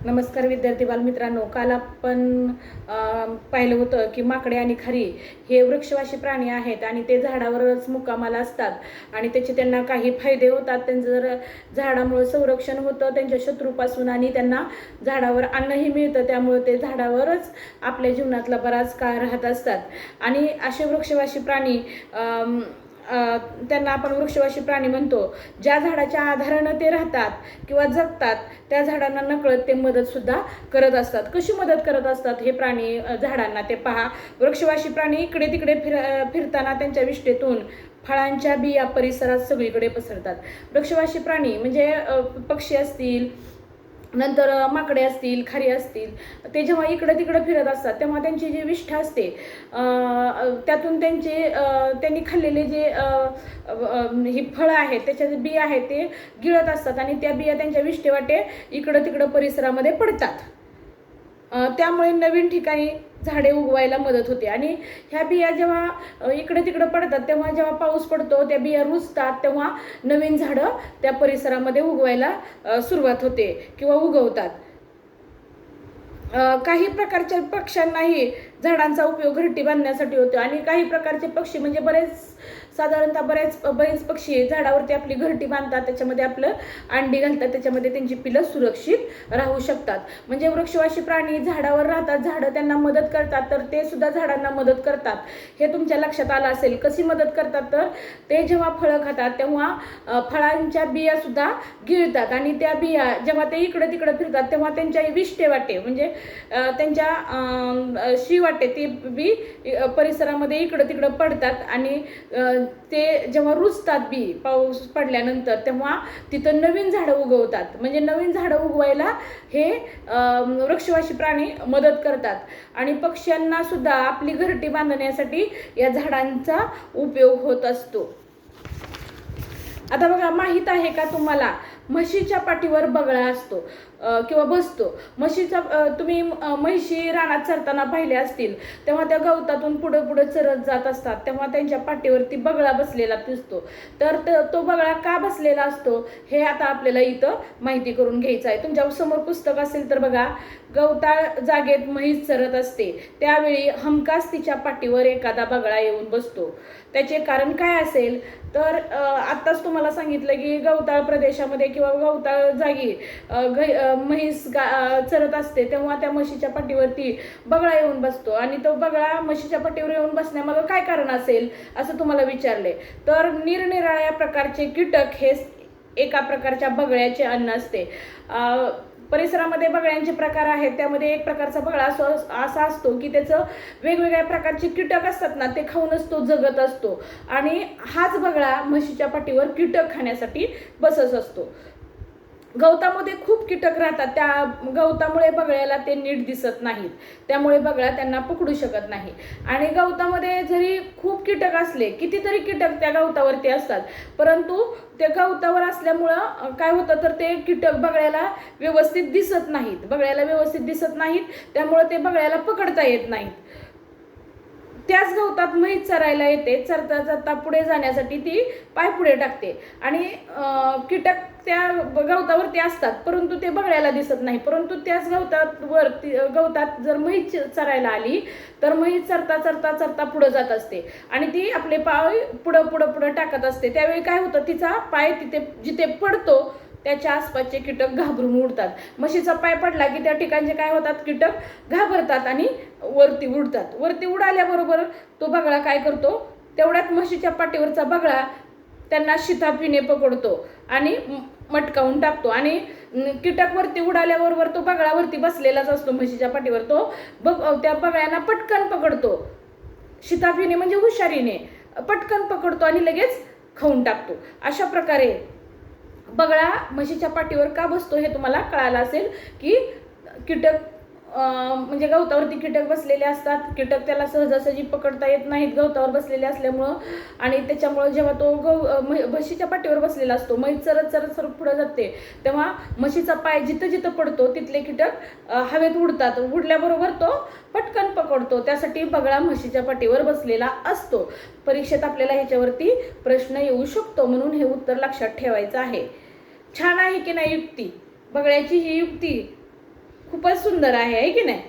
नमस्कार विद्यार्थी बालमित्रांनो, काल आपण पाहिलं होतं की माकडे आणि खारी हे वृक्षवासी प्राणी आहेत आणि ते झाडावरच मुक्कामाला असतात आणि त्यांना काही फायदे होतात. त्यांचं जर झाडामुळे संरक्षण होतं त्यांच्या शत्रूपासून आणि त्यांना झाडावर अन्नही मिळतं, त्यामुळे ते झाडावरच आपल्या जीवनातला बराच काळ राहत असतात. आणि असे वृक्षवासी प्राणी त्यांना आपण वृक्षवासी प्राणी म्हणतो. ज्या झाडाच्या आधारानं ते राहतात किंवा जगतात त्या झाडांना नकळत ते मदत सुद्धा करत असतात. कशी मदत करत असतात हे प्राणी झाडांना ते पहा. वृक्षवासी प्राणी इकडे तिकडे फिरताना त्यांच्या विष्ठेतून फळांच्या बिया परिसरात सगळीकडे पसरतात. वृक्षवासी प्राणी म्हणजे पक्षी असतील, नंतर माकडे असतील, खारी असतील, ते जेव्हा इकडं तिकडं फिरत असतात तेव्हा त्यांची जी विष्ठा असते त्यातून त्यांनी खाल्लेले जे ही फळं आहेत त्याचे बिया आहेत ते गिळत असतात आणि त्या बिया त्यांच्या विष्ठेवाटे इकडं तिकडं परिसरामध्ये पडतात. त्यामुळे नवीन ठिकाणी झाडे उगवायला मदत होते. आणि ह्या बिया जेव्हा इकडे तिकडे पडतात तेव्हा जेव्हा पाऊस पडतो त्या बिया रुजतात तेव्हा नवीन झाडं त्या परिसरामध्ये उगवायला सुरुवात होते किंवा उगवतात. काही प्रकारच्या पक्ष्यांनाही झाडांचा उपयोग घरटी बांधण्यासाठी होतो आणि काही प्रकारचे पक्षी म्हणजे साधारणतः बरेच पक्षी झाडावरती आपली घरटी बांधतात, त्याच्यामध्ये आपलं अंडी घालतात, त्याच्यामध्ये त्यांची पिलं सुरक्षित राहू शकतात. म्हणजे वृक्षवासी प्राणी झाडावर राहतात, झाडं त्यांना मदत करतात, तर ते सुद्धा झाडांना मदत करतात. हे तुमच्या लक्षात आलं असेल. कशी मदत करतात तर ते जेव्हा फळं खातात तेव्हा फळांच्या बिया सुद्धा गिळतात आणि त्या बिया जेव्हा ते इकडं तिकडं फिरतात तेव्हा त्यांच्या विष्ठे वाटे म्हणजे त्यांच्या शिवाटे ती बी परिसरामध्ये इकडं तिकडं पडतात आणि ते जेव्हा रुजतात बी पाऊस पडल्यानंतर तेव्हा तिथं नवीन झाडं उगवतात. म्हणजे नवीन झाडं उगवायला हे वृक्षवासी प्राणी मदत करतात आणि पक्ष्यांना सुद्धा आपली घरटी बांधण्यासाठी या झाडांचा उपयोग होत असतो. आता बघा, माहीत आहे का तुम्हाला म्हशीच्या पाठीवर बगळा असतो किंवा बसतो. तुम्ही म्हशी रानात चरताना पाहिले असतील तेव्हा त्या गवतातून पुढे पुढे चरत जात असतात तेव्हा त्यांच्या पाठीवरती बगळा बसलेला दिसतो. तर तो बगळा का बसलेला असतो हे आता आपल्याला इथं माहिती करून घ्यायचं आहे. तुमच्या समोर पुस्तक असेल तर बघा, गवताळ जागेत म्हैस चरत असते त्यावेळी हमखास तिच्या पाठीवर एखादा बगळा येऊन बसतो. त्याचे कारण काय असेल तर आत्ताच तुम्हाला सांगितलं की गवताळ प्रदेशामध्ये किंवा गवताळ जागी म्हैस चरत असते तेव्हा त्या म्हशीच्या पाठीवरती बगळा येऊन बसतो आणि तो बगळा म्हशीच्या पाठीवर येऊन बसण्यामागं काय कारण असेल असं तुम्हाला विचारले तर निरनिराळ्या प्रकारचे कीटक हे एका प्रकारच्या बगळ्याचे अन्न असते. परिसरामध्ये बगळ्यांचे प्रकार आहेत, त्यामध्ये एक प्रकारचा बगळा असा असतो की त्याचं वेगवेगळ्या प्रकारचे कीटक असतात ना ते खाऊनच तो जगत असतो आणि हाच बगळा म्हशीच्या पाठीवर कीटक खाण्यासाठी बसत असतो. गवतामध्ये खूप कीटक राहतात, त्या गवतामुळे बगळ्याला ते नीट दिसत नाहीत, त्यामुळे बगळा त्यांना पकडू शकत नाही. आणि गवतामध्ये जरी खूप कीटक असले, कितीतरी कीटक त्या गवतावरती असतात, परंतु ते गवतावर असल्यामुळं काय होतं तर ते कीटक बगळ्याला व्यवस्थित दिसत नाहीत, त्यामुळे ते बगळ्याला पकडता येत नाहीत. त्याच गवतात म्हैस चरायला येते, चरता चरता पुढे जाण्यासाठी ती पाय पुढे टाकते आणि कीटक त्या गवतावरती असतात परंतु ते बगळ्याला दिसत नाही. परंतु त्याच गवतात जर म्हैस चरायला आली तर म्हैस चरता चरता चरता पुढे जात असते आणि ती आपले पाय पुढं टाकत असते. त्यावेळी काय होतं, तिचा पाय जिथे पडतो त्याच्या आसपासचे कीटक घाबरून उडतात. म्हशीचा पाय पडला की त्या ठिकाणचे काय होतात, कीटक घाबरतात आणि वरती उडतात. वरती उडाल्याबरोबर तो बगळा काय करतो, तेवढ्यात म्हशीच्या पाठीवरचा बगळा त्यांना शिताफीने पकडतो आणि मटकावून टाकतो आणि कीटक वरती उडाल्याबरोबर तो बगळा वरती बसलेलाच असतो म्हशीच्या पाठीवर, तो त्या बगळ्यांना पटकन पकडतो. शिताफीने म्हणजे हुशारीने पटकन पकडतो आणि लगेच खाऊन टाकतो. अशा प्रकारे बगळा म्हशीच्या पाठीवर का बसतो हे तुम्हाला कळालं असेल की कीटक म्हणजे गवतावरती कीटक बसलेले असतात, कीटक त्याला सहजासहजी पकडता येत नाहीत गवतावर बसलेले असल्यामुळं आणि त्याच्यामुळं जेव्हा तो म्हशीच्या पाठीवर बसलेला असतो, म्हैस चरत चरत पुढे जाते तेव्हा म्हशीचा पाय जिथं जिथं पडतो तिथले कीटक हवेत उडतात. उडल्याबरोबर तो पटकन पकडतो, त्यासाठी बगळा म्हशीच्या पाठीवर बसलेला असतो. परीक्षेत आपल्याला ह्याच्यावरती प्रश्न येऊ शकतो, म्हणून हे उत्तर लक्षात ठेवायचं आहे. छान आहे की नाही युक्ती, बगळ्याची ही युक्ती खूपच सुंदर आहे की नाही.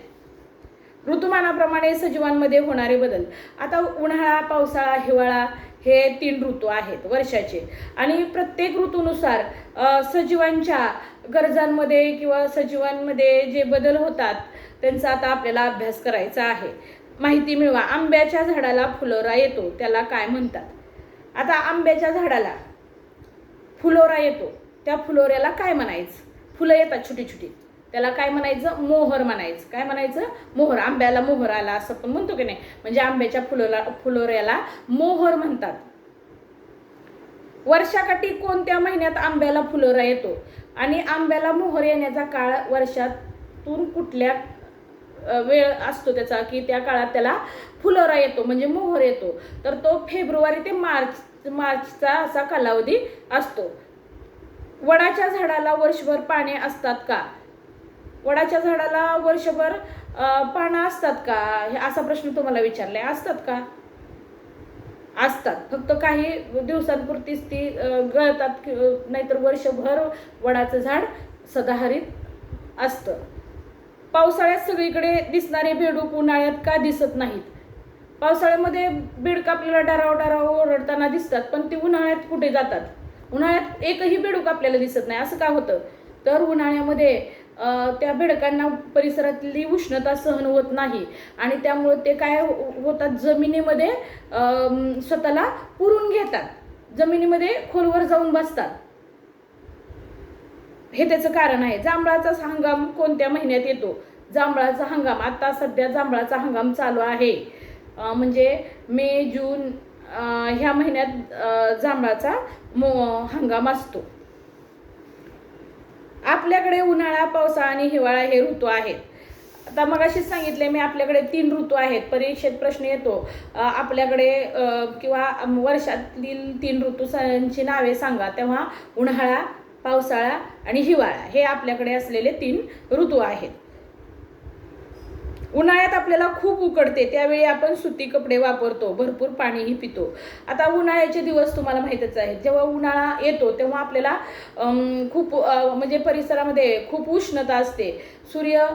ऋतुमानाप्रमाणे सजीवांमध्ये होणारे बदल. आता उन्हाळा, पावसाळा, हिवाळा हे 3 ऋतू आहेत वर्षाचे आणि प्रत्येक ऋतूनुसार सजीवांच्या गरजांमध्ये किंवा सजीवांमध्ये जे बदल होतात त्यांचा आता आपल्याला अभ्यास करायचा आहे. माहिती मिळवा. आंब्याच्या झाडाला फुलोरा येतो, त्याला काय म्हणतात? आता आंब्याच्या झाडाला फुलोरा येतो, त्या फुलोऱ्याला काय म्हणायचं? फुलं येतात छोटी छोटी, त्याला काय म्हणायचं? मोहर म्हणायचं. काय म्हणायचं? मोहर. आंब्याला मोहर आला असं पण म्हणतो की नाही, म्हणजे आंब्याच्या फुलोऱ्याला मोहर म्हणतात. वर्षाकाठी कोणत्या महिन्यात आंब्याला फुलोरा येतो आणि आंब्याला मोहर येण्याचा काळ वर्षातून कुठल्या वेळ असतो त्याचा, की त्या काळात त्याला फुलोरा येतो म्हणजे मोहर येतो? तर तो फेब्रुवारी ते मार्चचा असा कालावधी असतो. वडाच्या झाडाला वर्षभर पाने असतात का? वडाच्या झाडाला वर्षभर पानं असतात का, हे असा प्रश्न तुम्हाला विचारलाय. असतात का? असतात. फक्त काही दिवसांपुरतीच ती गळतात, नाहीतर वर्षभर वडाचं झाड सदाहरित असतं. पावसाळ्यात सगळीकडे दिसणारे बेडूक उन्हाळ्यात का दिसत नाहीत? पावसाळ्यामध्ये बेडूक आपल्याला डराव डराव ओरडताना दिसतात, पण ते उन्हाळ्यात कुठे जातात? उन्हाळ्यात एकही बेडूक आपल्याला दिसत नाही. असं का होतं? तर उन्हाळ्यामध्ये त्या बेडकांना परिसरातली उष्णता सहन होत नाही आणि त्यामुळे ते काय होतात, जमिनीमध्ये स्वतःला पुरून घेतात, जमिनीमध्ये खोलवर जाऊन बसतात. हे त्याचं कारण आहे. जांभळाचा हंगाम कोणत्या महिन्यात येतो? जांभळाचा हंगाम आता सध्या जांभळाचा हंगाम चालू आहे, म्हणजे मे, जून ह्या महिन्यात जांभळाचा हंगाम असतो. आपल्याकडे उन्हाळा, पावसाळा आणि हिवाळा हे ऋतू आहेत. आता मगाशीच सांगितले मी, आपल्याकडे 3 ऋतू आहेत. परीक्षेत प्रश्न येतो आपल्याकडे किंवा वर्षातील 3 ऋतूंची नावे सांगा, तेव्हा उन्हाळा, पावसाळा आणि हिवाळा हे आपल्याकडे असलेले 3 ऋतू आहेत. उन्हाळ्यात आपल्याला खूप उकडते, त्यावेळी आपण सुती कपडे वापरतो, भरपूर पाणीही पितो. आता उन्हाळ्याचे दिवस तुम्हाला माहीतच आहेत. जेव्हा उन्हाळा येतो तेव्हा आपल्याला खूप म्हणजे परिसरामध्ये खूप उष्णता असते, सूर्य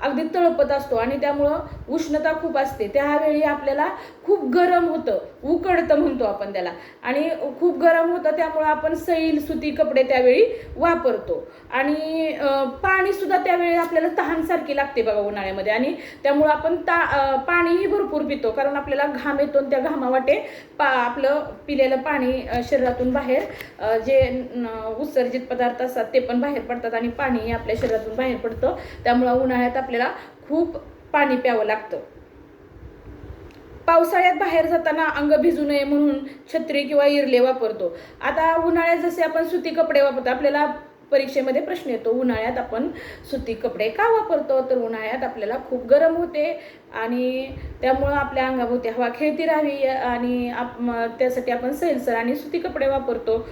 अगदी तळपत असतो आणि त्यामुळं उष्णता खूप असते. त्यावेळी आपल्याला खूप गरम होतं, उकडतं म्हणतो आपण त्याला, आणि खूप गरम होतं त्यामुळं आपण सैल सुती कपडे त्यावेळी वापरतो. आणि पाणीसुद्धा त्यावेळी आपल्याला तहानसारखी लागते बघा उन्हाळ्यामध्ये, आणि त्यामुळं आपण पाणीही भरपूर पितो, कारण आपल्याला घाम येतो आणि त्या घामावाटे आपलं पिलेलं पाणी शरीरातून बाहेर जे उत्सर्जित पदार्थ असतात ते पण बाहेर पडतात आणि पाणीही आपल्या शरीरातून बाहेर पडतं. त्यामुळं उन्हाळ्यात आपल्याला खूप पाणी प्यावं लागतं. पावसाळ्यात बाहेर जाताना अंग भिजू नये म्हणून छत्री किंवा इरले वापरतो. आता उन्हाळ्यात जसे आपण सुती कपडे वापरतो, आपल्याला परीक्षेमध्ये प्रश्न येतो उन्हाळ्यात आपण सुती कपडे का वापरतो? तर उन्हाळ्यात आपल्याला खूप गरम होते आणि त्यामुळं आपल्या अंगाभोवती हवा खेळती राहावी आणि त्यासाठी आपण सैलसर आणि सुती कपडे वापरतो.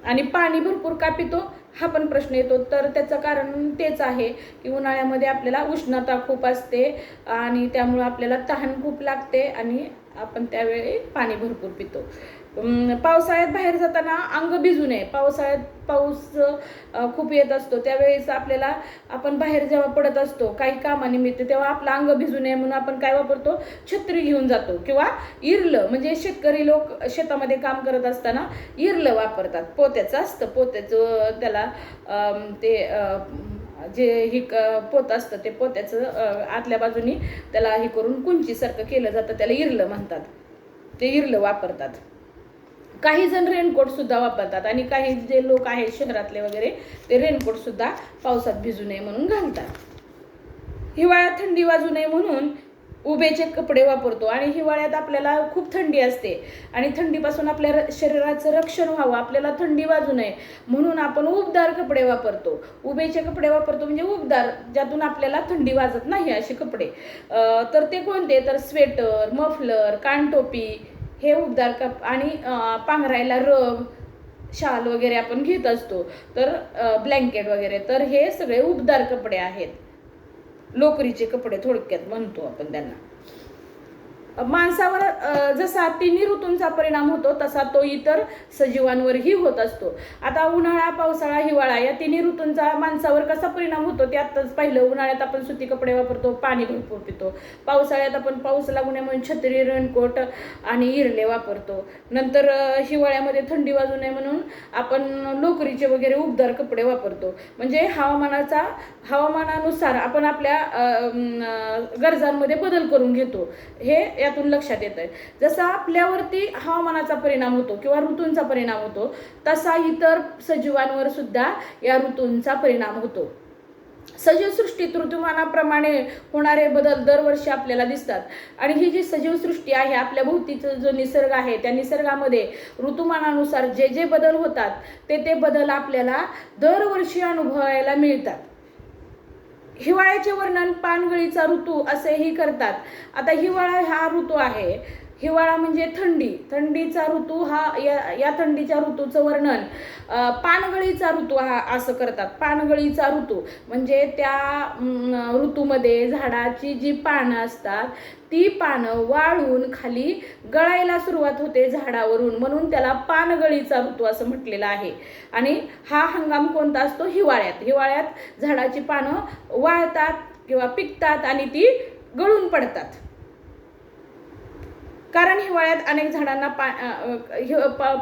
आणि पाणी भरपूर का पितो हा पण प्रश्न येतो. तर त्याचं कारण तेच आहे की उन्हाळ्यामध्ये आपल्याला उष्णता खूप असते आणि त्यामुळं आपल्याला तहान खूप लागते आणि आपण त्यावेळी पाणी भरपूर पितो. पावसाळ्यात बाहेर जाताना अंग भिजू नये. पावसाळ्यात पाऊस खूप येत असतो, त्यावेळेस आपल्याला आपण बाहेर जेव्हा पडत असतो काही कामानिमित्त, तेव्हा आपलं अंग भिजू नये म्हणून आपण काय वापरतो? छत्री घेऊन जातो किंवा इरलं, म्हणजे शेतकरी लोक शेतामध्ये काम करत असताना इरलं वापरतात. पोत्याचं असतं, पोत्याचं त्याला ते जे ही पोत असतं ते पोत्याचं आतल्या बाजूनी त्याला हे करून कुंचीसारखं केलं जातं, त्याला इरलं म्हणतात. ते इरलं वापरतात. काही जण रेनकोट सुद्धा वापरतात आणि काही जे लोक आहेत शहरातले वगैरे ते रेनकोट सुद्धा पावसात भिजू नये म्हणून घालतात. हिवाळ्यात थंडी वाजू नये म्हणून उभेचे कपडे वापरतो आणि हिवाळ्यात आपल्याला खूप थंडी असते आणि थंडीपासून आपल्या शरीराचं रक्षण व्हावं, आपल्याला थंडी वाजू नये म्हणून आपण उबदार कपडे वापरतो. उभेचे कपडे वापरतो म्हणजे उबदार, ज्यातून आपल्याला थंडी वाजत नाही असे कपडे. तर ते कोणते? तर स्वेटर, मफलर, कानटोपी हे उबदार आणि पांघरायला रग, शाल वगैरे आपण घेत असतो, तर ब्लँकेट वगैरे, तर हे सगळे उबदार कपडे आहेत. लोकरीचे कपडे थोडक्यात म्हणतो आपण त्यांना. माणसावर जसा तिन्ही ऋतूंचा परिणाम होतो तसा तो इतर सजीवांवरही होत असतो. आता उन्हाळा, पावसाळा, हिवाळा या तिन्ही ऋतूंचा माणसावर कसा परिणाम होतो ते आत्ताच पाहिलं. उन्हाळ्यात आपण सुती कपडे वापरतो, पाणी भरपूर पितो. पावसाळ्यात आपण पाऊस लागू नये म्हणून छत्री, रेनकोट आणि इरले वापरतो. नंतर हिवाळ्यामध्ये थंडी वाजू नये म्हणून आपण लोकरीचे वगैरे उबदार कपडे वापरतो. म्हणजे हवामानानुसार आपण आपल्या गरजांमध्ये बदल करून घेतो, हे यातून लक्षात येत आहे. जसा आपल्यावरती हवामानाचा परिणाम होतो किंवा ऋतूंचा परिणाम होतो तसा इतर सजीवांवर सुद्धा या ऋतूंचा परिणाम होतो. सजीवसृष्टीत ऋतुमानाप्रमाणे होणारे बदल दरवर्षी आपल्याला दिसतात. आणि ही जी सजीवसृष्टी आहे, आपल्या भोवतीचा जो निसर्ग आहे, त्या निसर्गामध्ये ऋतुमानानुसार जे जे बदल होतात ते बदल आपल्याला दरवर्षी अनुभवायला मिळतात. हिवाळ्याचे वर्णन पानगळीचा ऋतू असेही करतात. आता हिवाळा हा ऋतू आहे. हिवाळा म्हणजे थंडीचा ऋतू. या थंडीच्या ऋतूचं वर्णन पानगळीचा ऋतू हा असं करतात. पानगळीचा ऋतू म्हणजे त्या ऋतूमध्ये झाडाची जी पानं असतात ती पानं वाळून खाली गळायला सुरुवात होते झाडावरून, म्हणून त्याला पानगळीचा ऋतू असं म्हटलेलं आहे. आणि हा हंगाम कोणता असतो? हिवाळ्यात झाडाची पानं वाळतात किंवा पिकतात आणि ती गळून पडतात. कारण हिवाळ्यात अनेक झाडांना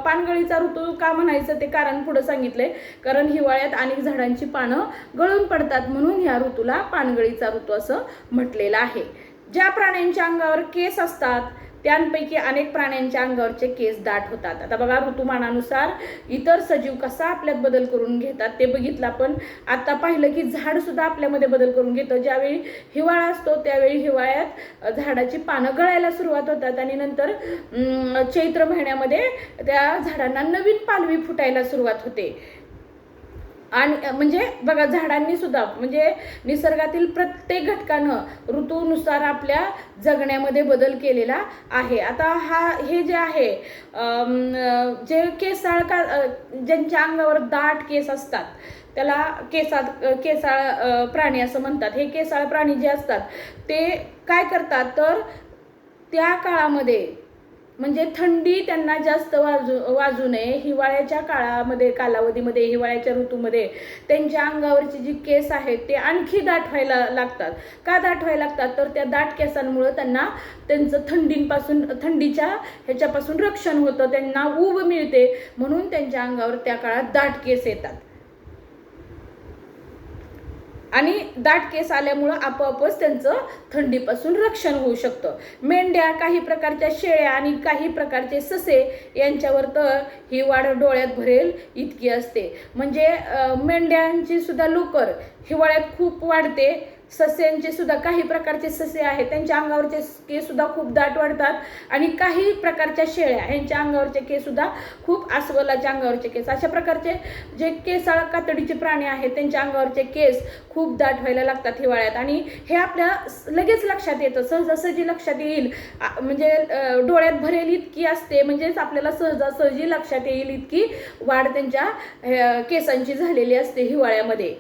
पानगळीचा ऋतू का म्हणायचं ते कारण पुढे सांगितलंय. कारण हिवाळ्यात अनेक झाडांची पानं गळून पडतात म्हणून या ऋतूला पानगळीचा ऋतू असं म्हटलेलं आहे. ज्या प्राण्यांच्या अंगावर केस असतात त्यांपैकी अनेक प्राण्यांच्या अंगावरचे केस दाट होतात. आता बघा, ऋतुमानानुसार इतर सजीव कसा आपल्यात बदल करून घेतात ते बघितलं आपण. आता पाहिलं की झाड सुद्धा आपल्यामध्ये बदल करून घेतं. ज्यावेळी हिवाळा असतो त्यावेळी हिवाळ्यात झाडाची पानं गळायला सुरुवात होतात आणि नंतर चैत्र महिन्यामध्ये त्या झाडांना नवीन पालवी फुटायला सुरुवात होते. आणि म्हणजे बघा, झाडांनी सुद्धा म्हणजे निसर्गातील प्रत्येक घटकानं ऋतूनुसार आपल्या जगण्यामध्ये बदल केलेला आहे. आता हे जे आहे जे ज्यांच्या अंगावर दाट केस असतात त्याला केसाळ प्राणी असं म्हणतात. हे केसाळ प्राणी जे असतात ते काय करतात तर त्या काळामध्ये म्हणजे थंडी त्यांना जास्त वाजू नये हिवाळ्याच्या कालावधीमध्ये हिवाळ्याच्या ऋतूमध्ये त्यांच्या अंगावरची जी केस आहेत ते आणखी दाट व्हायला लागतात. का दाट व्हायला लागतात तर त्या दाट केसांमुळे त्यांना त्यांचं थंडीच्या ह्याच्यापासून रक्षण होतं, त्यांना ऊब मिळते म्हणून त्यांच्या अंगावर त्या काळात दाट केस येतात. आणि दाट केस आल्यामुळं आपोआपच त्यांचं थंडीपासून रक्षण होऊ शकतं. मेंढ्या, काही प्रकारच्या शेळ्या आणि काही प्रकारचे ससे यांच्यावर तर ही वाढ डोळ्यात भरेल इतकी असते. म्हणजे मेंढ्यांची सुद्धा लोकर हिवाळ्यात खूप वाढते. सस्यांचे सुद्धा काही प्रकारचे ससे आहेत त्यांच्या अंगावरचे केस सुद्धा खूप दाट वाढतात. आणि काही प्रकारच्या शेळ्या ह्यांच्या अंगावरचे केस सुद्धा खूप, अस्वलाच्या अंगावरचे केस, अशा प्रकारचे जे केसाळ कातडीचे प्राणी आहेत त्यांच्या अंगावरचे केस खूप दाट व्हायला लागतात हिवाळ्यात. आणि हे आपल्या लगेच लक्षात येतं, सहजासहजी लक्षात येईल. म्हणजे डोळ्यात भरेल इतकी असते, म्हणजेच आपल्याला सहजासहजी लक्षात येईल इतकी वाढ त्यांच्या केसांची झालेली असते हिवाळ्यामध्ये.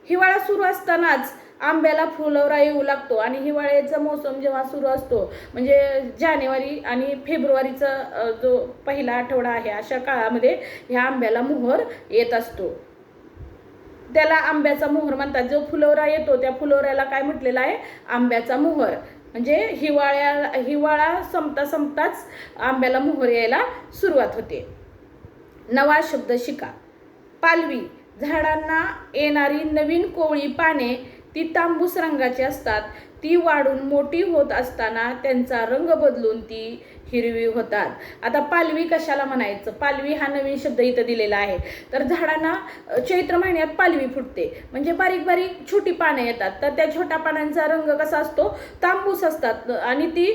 हिवाळा सुरू असतानाच आंब्याला फुलोरा येऊ लागतो. आणि हिवाळ्याचा मोसम जेव्हा सुरू असतो म्हणजे जानेवारी आणि फेब्रुवारीचा जो पहिला आठवडा आहे अशा काळामध्ये ह्या आंब्याला मोहर येत असतो. त्याला आंब्याचा मोहर म्हणतात. जो फुलोरा येतो त्या फुलोऱ्याला काय म्हटलेलं आहे? आंब्याचा मोहर. म्हणजे हिवाळा संपताच आंब्याला मोहर यायला सुरुवात होते. नवा शब्द शिका. पालवी, झाडांना येणारी नवीन कोवळी पाने ती तांबूस रंगाची असतात. ती वाढून मोठी होत असताना त्यांचा रंग बदलून ती हिरवी होतात. आता पालवी कशाला म्हणायचं? पालवी हा नवीन शब्द इथं दिलेला आहे. तर झाडांना चैत्र महिन्यात पालवी फुटते, म्हणजे बारीक बारीक छोटी पानं येतात. तर त्या छोट्या पानांचा रंग कसा असतो? तांबूस असतात. आणि ती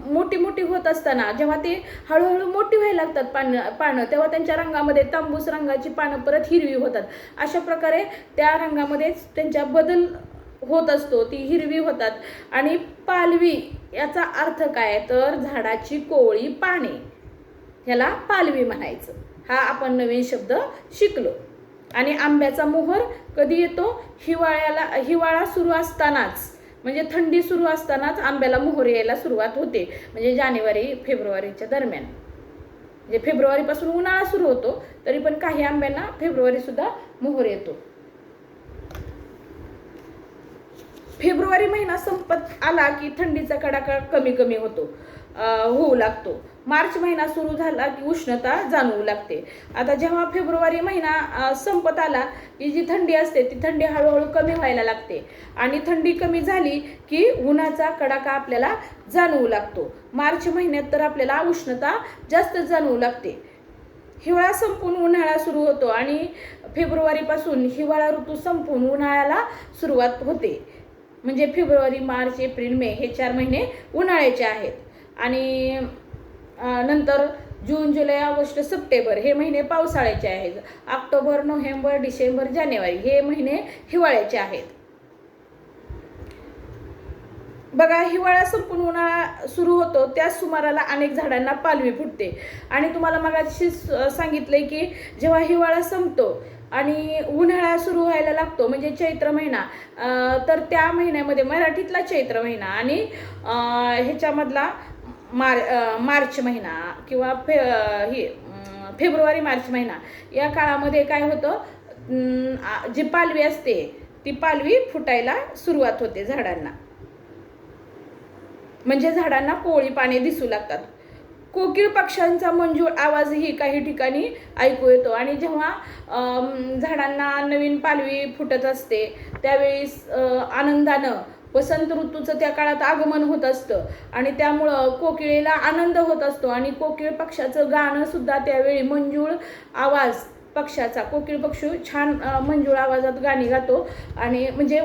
मोठी मोठी होत असताना जेव्हा ते हळूहळू मोठी व्हायला लागतात पानं तेव्हा त्यांच्या रंगामध्ये तांबूस रंगाची पानं परत हिरवी होतात. अशा प्रकारे त्या रंगामध्ये त्यांच्या बदल होत असतो, ती हिरवी होतात. आणि पालवी याचा अर्थ काय तर झाडाची कोवळी पाने, ह्याला पालवी म्हणायचं. हा आपण नवीन शब्द शिकलो. आणि आंब्याचा मोहर कधी येतो? हिवाळा सुरू असतानाच, म्हणजे थंडी सुरू असतानाच आंब्याला मोहर यायला सुरुवात होते, म्हणजे जानेवारी फेब्रुवारीच्या दरम्यान. म्हणजे फेब्रुवारीपासून उन्हाळा सुरू होतो, तरी पण काही आंब्यांना फेब्रुवारी सुद्धा मोहर येतो. फेब्रुवारी महिना संपत आला की थंडीचा कडाका कमी कमी होऊ लागतो. मार्च महिना सुरू झाला की उष्णता जाणवू लागते. आता जेव्हा फेब्रुवारी महिना संपत आला की जी थंडी असते ती थंडी हळूहळू कमी व्हायला लागते आणि थंडी कमी झाली की उन्हाचा कडाका आपल्याला जाणवू लागतो. मार्च महिन्यात तर आपल्याला उष्णता जास्त जाणवू लागते. हिवाळा संपून उन्हाळा सुरू होतो आणि फेब्रुवारीपासून हिवाळा ऋतू संपून उन्हाळ्याला सुरुवात होते. म्हणजे फेब्रुवारी, मार्च, एप्रिल, मे हे 4 महिने उन्हाळ्याचे आहेत आणि नंतर जून, जुलै, ऑगस्ट, सप्टेंबर हे महिने पावसाळ्याचे आहेत. ऑक्टोबर, नोव्हेंबर, डिसेंबर, जानेवारी हे महिने हिवाळ्याचे आहेत. बघा, हिवाळा संपून उन्हाळा सुरू होतो त्याच सुमाराला अनेक झाडांना पालवी फुटते. आणि तुम्हाला मगाशी सांगितलंय की जेव्हा हिवाळा संपतो आणि उन्हाळा सुरू व्हायला लागतो म्हणजे चैत्र महिना, तर त्या महिन्यामध्ये मराठीतला चैत्र महिना आणि ह्याच्यामधला मार्च महिना किंवा फेब्रुवारी मार्च महिना या काळामध्ये काय होतं, जी पालवी असते ती पालवी फुटायला सुरुवात होते झाडांना. म्हणजे झाडांना कोवळी पाने दिसू लागतात. कोकिळ पक्ष्यांचा मंजूळ आवाजही काही ठिकाणी ऐकू येतो आणि जेव्हा झाडांना नवीन पालवी फुटत असते त्यावेळी आनंदानं वसंत ऋतूचं त्या काळात आगमन होत असतं आणि त्यामुळं कोकिळेला आनंद होत असतो आणि कोकिळ पक्षाचं गाणं सुद्धा त्यावेळी मंजूळ आवाज पक्षाचा, कोकिळ पक्षी छान मंजूळ आवाजात गाणी गातो आणि म्हणजे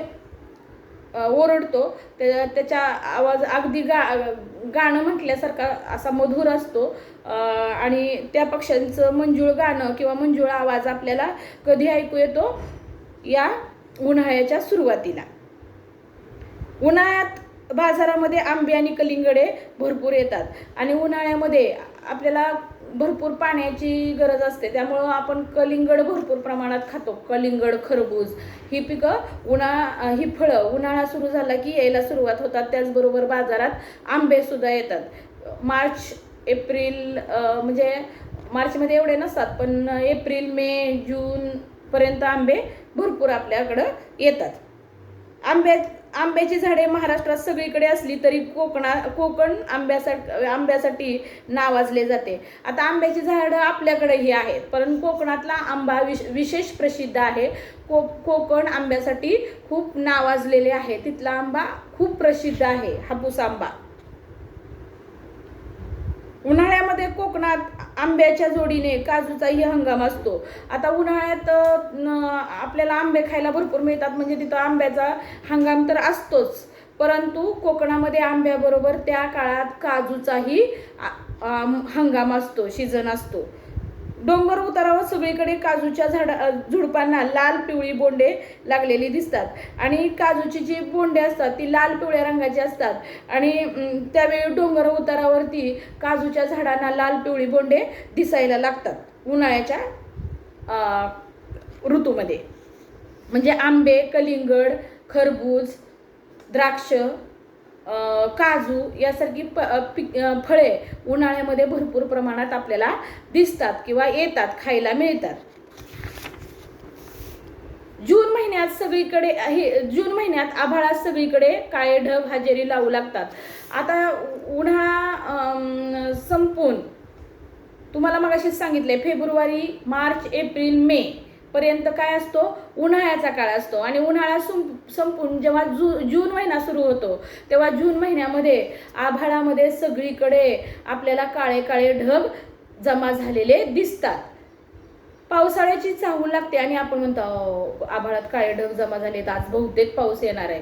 ओरडतो. त्याचा आवाज अगदी गाणं म्हटल्यासारखा असा मधुर असतो आणि त्या पक्ष्यांचं मंजूळ गाणं किंवा मंजूळ आवाज आपल्याला कधी ऐकू येतो, या उन्हाळ्याच्या सुरुवातीला. उन्हाळ्यात बाजारामध्ये आंबे आणि कलिंगडे भरपूर येतात आणि उन्हाळ्यामध्ये आपल्याला भरपूर पाण्याची गरज असते, त्यामुळं आपण कलिंगड भरपूर प्रमाणात खातो. कलिंगड, खरबूज ही पिकं ही फळं उन्हाळा सुरू झाला की यायला सुरुवात होतात. त्याचबरोबर बाजारात आंबे सुद्धा येतात. मार्च, एप्रिल म्हणजे मार्चमध्ये एवढे नसतात, पण एप्रिल, मे, जूनपर्यंत आंबे भरपूर आपल्याकडं येतात. आंब्याची झाडे महाराष्ट्रात सगळीकडे असली तरी कोकण आंब्यासाठी नावाजले जाते. आता आंब्याची झाडं आपल्याकडेही आहेत, परंतु कोकणातला आंबा विशेष प्रसिद्ध आहे. कोकण आंब्यासाठी खूप नावाजलेले आहे. तिथला आंबा खूप प्रसिद्ध आहे, हापूस आंबा. उन्हाळ्यामध्ये कोकणात आंब्याच्या जोडीने काजूचाही हंगाम असतो. आता उन्हाळ्यात आपल्याला आंबे खायला भरपूर मिळतात, म्हणजे तिथं आंब्याचा हंगाम तर असतोच, परंतु कोकणामध्ये आंब्याबरोबर त्या काळात काजूचाही हंगाम असतो, सीझन असतो. डोंगर उतारावर सगळीकडे काजूच्या झुडपांना लाल पिवळी बोंडे लागलेली दिसतात आणि काजूची जी बोंडे असतात ती लाल पिवळ्या रंगाची असतात आणि त्यावेळी डोंगर उतारावरती काजूच्या झाडांना लाल पिवळी बोंडे दिसायला लागतात उन्हाळ्याच्या ऋतूमध्ये. म्हणजे आंबे, कलिंगड, खरबूज, द्राक्ष, काजू यासारखी फळे उन्हाळ्यामध्ये भरपूर प्रमाणात आपल्याला दिसतात किंवा येतात, खायला मिळतात. जून महिन्यात आभाळात सगळीकडे काळे ढग हजेरी लावू लागतात. आता उन्हाळा संपून तुम्हाला मगाशीच सांगितले फेब्रुवारी, मार्च, एप्रिल, मे पर्यंत काय असतो, उन्हाळ्याचा काळ असतो आणि उन्हाळा संपून जेव्हा जून महिना सुरू होतो तेव्हा जून महिन्यामध्ये आभाळामध्ये सगळीकडे आपल्याला काळे काळे ढग जमा झालेले दिसतात. पावसाळ्याची चाहूल लागते आणि आपण म्हणतो आभाळात काळे ढग जमा झालेत, आज बहुतेक पाऊस येणार आहे,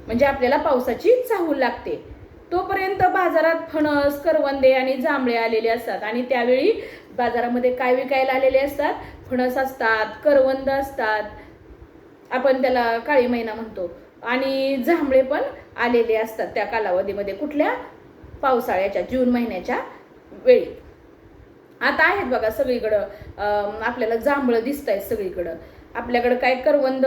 म्हणजे आपल्याला पावसाची चाहूल लागते. तोपर्यंत बाजारात फणस, करवंदे आणि जांभळे आलेले असतात आणि त्यावेळी बाजारामध्ये काय विकायला आलेले असतात, फणस असतात, करवंद असतात, आपण त्याला काळी महिना म्हणतो, आणि जांभळे पण आलेले असतात त्या कालावधीमध्ये. कुठल्या, पावसाळ्याच्या जून महिन्याच्या वेळी. आता आहेत बघा सगळीकडं आपल्याला जांभळं दिसत आहेत सगळीकडं. आपल्याकडे काय करवंद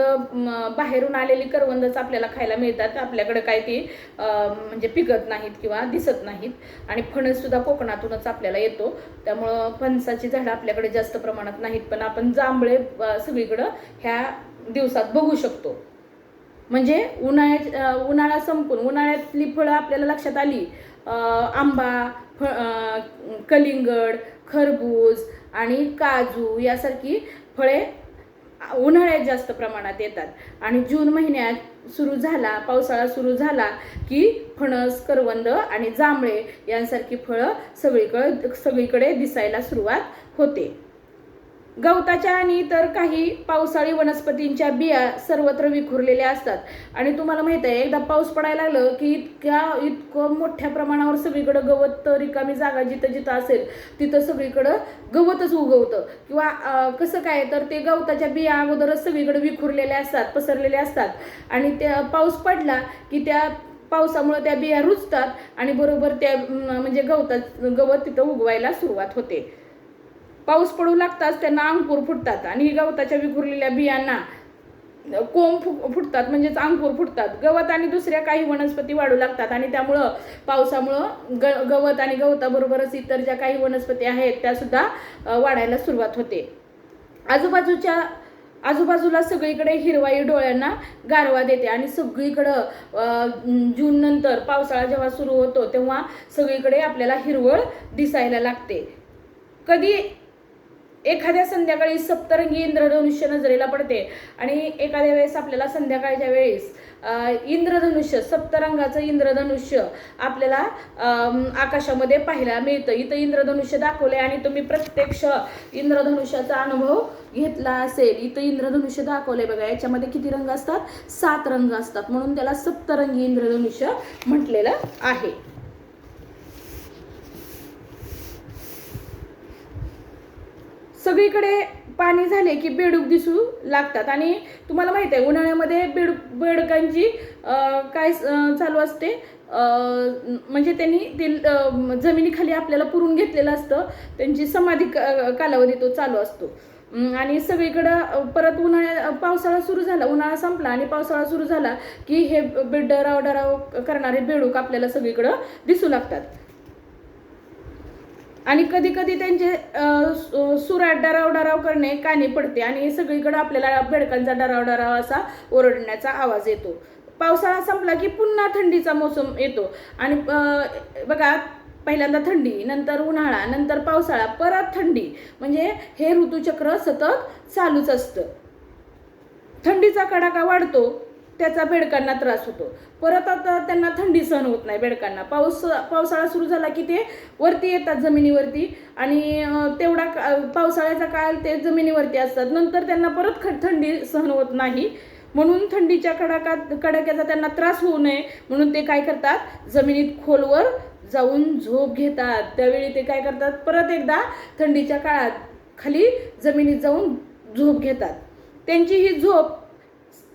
बाहेरून आलेली करवंदच आपल्याला खायला मिळतात, आपल्याकडे काय ती म्हणजे पिकत नाहीत किंवा दिसत नाहीत. आणि फणससुद्धा कोकणातूनच आपल्याला येतो, त्यामुळं फणसाची झाडं आपल्याकडे जास्त प्रमाणात नाहीत. पण आपण जांभळे सगळीकडं ह्या दिवसात बघू शकतो. म्हणजे उन्हाळा संपून उन्हाळ्यातली फळं आपल्याला लक्षात आली, आंबा, कलिंगड, खरबूज आणि काजू यासारखी फळे उन्हाळ्यात जास्त प्रमाणात येतात. आणि जून महिन्यात सुरू झाला, पावसाळा सुरू झाला की फणस, करवंद आणि जांभळे यांसारखी फळं सगळीकडे दिसायला सुरुवात होते. गवताच्या आणि इतर काही पावसाळी वनस्पतींच्या बिया सर्वत्र विखुरलेल्या असतात. आणि तुम्हाला माहित आहे, एकदा पाऊस पडायला लागलं की इतकं मोठ्या प्रमाणावर सगळीकडं गवत, रिकामी जागा जिथं जिथं असेल तिथं सगळीकडं गवतच उगवतं. किंवा कसं काय तर ते गवताच्या बिया अगोदरच सगळीकडे विखुरलेल्या असतात, पसरलेल्या असतात. आणि त्या पाऊस पडला की त्या पावसामुळे त्या बिया रुजतात आणि बरोबर त्या म्हणजे गवत तिथं उगवायला सुरुवात होते. पाऊस पडू लागताच त्यांना अंकुर फुटतात आणि गवताच्या विखुरलेल्या बियांना कोंब फुटतात, म्हणजेच अंकुर फुटतात. गवत आणि दुसऱ्या काही वनस्पती वाढू लागतात आणि त्यामुळं पावसामुळं गवत आणि गवताबरोबरच इतर ज्या काही वनस्पती आहेत त्या सुद्धा वाढायला सुरुवात होते. आजूबाजूला सगळीकडे हिरवाई डोळ्यांना गारवा देते आणि सगळीकडं जून नंतर पावसाळा जेव्हा सुरू होतो तेव्हा सगळीकडे आपल्याला हिरवळ दिसायला लागते. कधी एखाद्या संध्याकाळी सप्तरंगी इंद्रधनुष्य नजरेला पडते आणि एखाद्या वेळेस आपल्याला संध्याकाळच्या वेळेस इंद्रधनुष्य, सप्तरंगाचं इंद्रधनुष्य आपल्याला आकाशामध्ये पाहायला मिळतं. इथं इंद्रधनुष्य दाखवले आणि तुम्ही प्रत्यक्ष इंद्रधनुष्याचा अनुभव घेतला असेल. इथं इंद्रधनुष्य दाखवले बघा, याच्यामध्ये किती रंग असतात? 7 रंग असतात, म्हणून त्याला सप्तरंगी इंद्रधनुष्य म्हटलेलं आहे. सगळीकडे पाणी झाले की बेडूक दिसू लागतात. आणि तुम्हाला माहित आहे, उन्हाळ्यामध्ये बेडकांची काय चालू असते, म्हणजे त्यांनी ते जमिनीखाली आपल्याला पुरून घेतलेलं असतं, त्यांची समाधी कालावधी तो चालू असतो. आणि सगळीकडं परत पावसाळा सुरू झाला, उन्हाळा संपला आणि पावसाळा सुरू झाला की हे डराव करणारे बेडूक आपल्याला सगळीकडं दिसू लागतात. आणि कधी कधी त्यांचे सुराट डराव करणे कानी पडते आणि सगळीकडे आपल्याला बेडकांचा डराव असा ओरडण्याचा आवाज येतो. पावसाळा संपला की पुन्हा थंडीचा मोसम येतो आणि बघा, पहिल्यांदा थंडी, नंतर उन्हाळा, नंतर पावसाळा, परत थंडी, म्हणजे हे ऋतुचक्र सतत चालूच असतं. थंडीचा कडाका वाढतो, त्याचा बेडकांना त्रास होतो. परत आता त्यांना थंडी सहन होत नाही बेडकांना. पावसाळा सुरू झाला की ते वरती येतात जमिनीवरती आणि तेवढा पावसाळ्याचा काळ ते जमिनीवरती असतात. नंतर त्यांना परत थंडी सहन होत नाही, म्हणून थंडीच्या कडाक्याचा त्यांना त्रास होऊ नये म्हणून ते काय करतात, जमिनीत खोलवर जाऊन झोप घेतात. त्यावेळी ते काय करतात, परत एकदा थंडीच्या काळात खाली जमिनीत जाऊन झोप घेतात. त्यांची ही झोप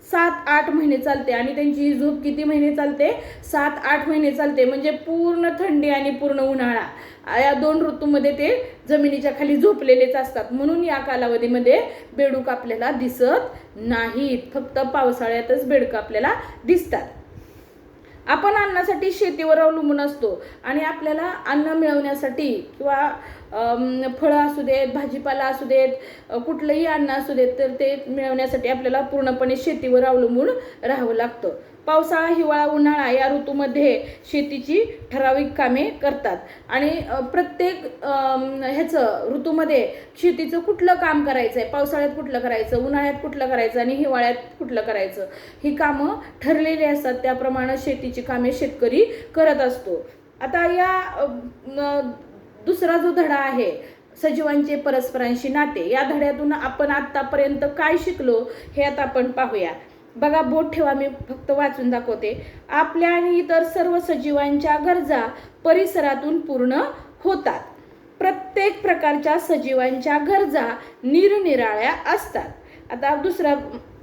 7-8 महिने चालते. आणि त्यांची ही झोप किती महिने चालते? 7-8 महिने चालते. म्हणजे पूर्ण थंडी आणि पूर्ण उन्हाळा या 2 ऋतूमध्ये ते जमिनीच्या खाली झोपलेलेच असतात. म्हणून या कालावधीमध्ये बेडूक आपल्याला दिसत नाहीत, फक्त पावसाळ्यातच बेडूक आपल्याला दिसतात. आपण अन्नासाठी शेतीवर अवलंबून असतो आणि आपल्याला अन्न मिळवण्यासाठी किंवा फळं असू देत, भाजीपाला असू देत, कुठलंही अन्न असू देत, तर ते मिळवण्यासाठी आपल्याला पूर्णपणे शेतीवर अवलंबून राहावं लागतं. पावसाळा, हिवाळा, उन्हाळा या ऋतूमध्ये शेतीची ठराविक कामे करतात आणि प्रत्येक ऋतूमध्ये शेतीचं कुठलं काम करायचं आहे, पावसाळ्यात कुठलं करायचं, उन्हाळ्यात कुठलं करायचं आणि हिवाळ्यात कुठलं करायचं, ही कामं ठरलेली असतात. त्याप्रमाणे शेतीची कामे शेतकरी करत असतो. आता या दुसरा जो धडा आहे, सजीवांचे परस्परांशी नाते, या धड्यातून आपण आतापर्यंत काय शिकलो हे आता आपण पाहूया. बघा, बोट ठेवा, मी फक्त वाचून दाखवते. आपल्या आणि इतर सर्व सजीवांच्या गरजा परिसरातून पूर्ण होतात. प्रत्येक प्रकारच्या सजीवांच्या गरजा निरनिराळ्या असतात. आता दुसरा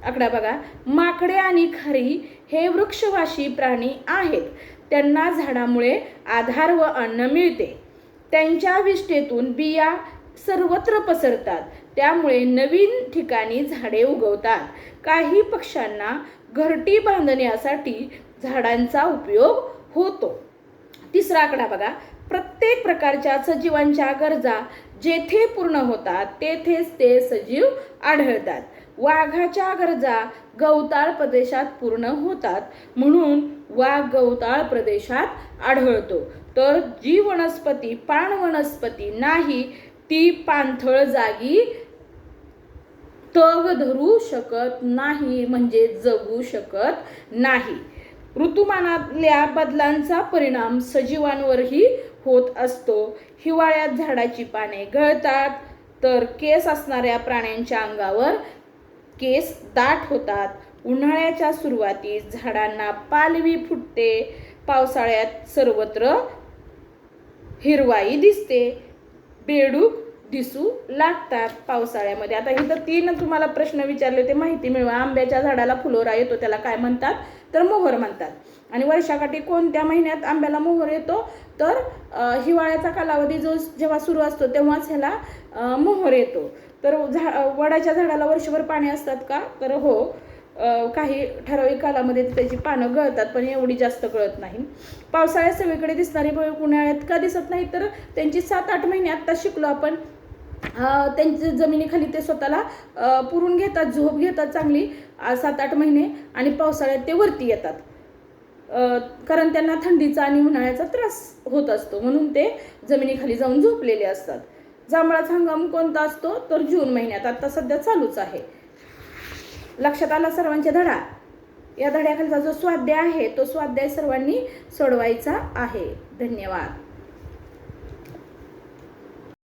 आकडा बघा, माकडे आणि खारी हे वृक्षवासी प्राणी आहेत. त्यांना झाडामुळे आधार व अन्न मिळते. त्यांच्या विष्ठेतून बिया सर्वत्र पसरतात. त्यामुळे नवीन ठिकाणी झाडे उगवतात. काही पक्ष्यांना घरटी बांधण्यासाठी झाडांचा उपयोग होतो. तिसरा आकडा बघा, प्रत्येक प्रकारच्या सजीवांच्या गरजा जेथे पूर्ण होतात तेथेच ते सजीव आढळतात. वाघाच्या गरजा गवताळ प्रदेशात पूर्ण होतात म्हणून वाघ गवताळ प्रदेशात आढळतो. तर जी वनस्पती पानवनस्पती नाही ती पाणथळ जागी तग धरू शकत नाही, म्हणजे जगू शकत नाही. ऋतुमानातल्या बदलांचा परिणाम सजीवांवरही होत असतो. हिवाळ्यात झाडाची पाने गळतात तर केस असणाऱ्या प्राण्यांच्या अंगावर केस दाट होतात. उन्हाळ्याच्या सुरुवातीस झाडांना पालवी फुटते. पावसाळ्यात सर्वत्र हिरवाई दिसते. बेडूक दिसू लागतात पावसाळ्यामध्ये. आता इथं 3 तुम्हाला प्रश्न विचारले ते माहिती मिळवा. आंब्याच्या झाडाला फुलोरा येतो त्याला काय म्हणतात, तर मोहर म्हणतात. आणि वर्षाकाठी कोणत्या महिन्यात आंब्याला मोहर येतो, तर हिवाळ्याचा कालावधी जो जेव्हा सुरू असतो तेव्हाच ह्याला मोहर येतो. तर वडाच्या झाडाला वर्षभर पाने असतात का, तर हो, काही ठराविक कालामध्ये त्याची पानं गळतात पण एवढी जास्त गळत नाही. पावसाळ्यात सगळीकडे दिसणारी बेडूक उन्हाळ्यात का दिसत नाही, तर त्यांची 7-8 महिने आत्ता शिकलो आपण, त्यांच्या जमिनीखाली ते स्वतःला पुरून घेतात, झोप घेतात चांगली 7-8 महिने आणि पावसाळ्यात ते वरती येतात. कारण त्यांना थंडीचा आणि उन्हाळ्याचा त्रास होत असतो म्हणून ते जमिनीखाली जाऊन झोपलेले असतात. जांभळाचा हंगाम कोणता असतो, तर जून महिन्यात, आता सध्या चालूच आहे. लक्षात आला सर्वांचे धडा. या धड्याखालचा जो स्वाध्याय आहे तो स्वाध्याय सर्वांनी सोडवायचा आहे. धन्यवाद.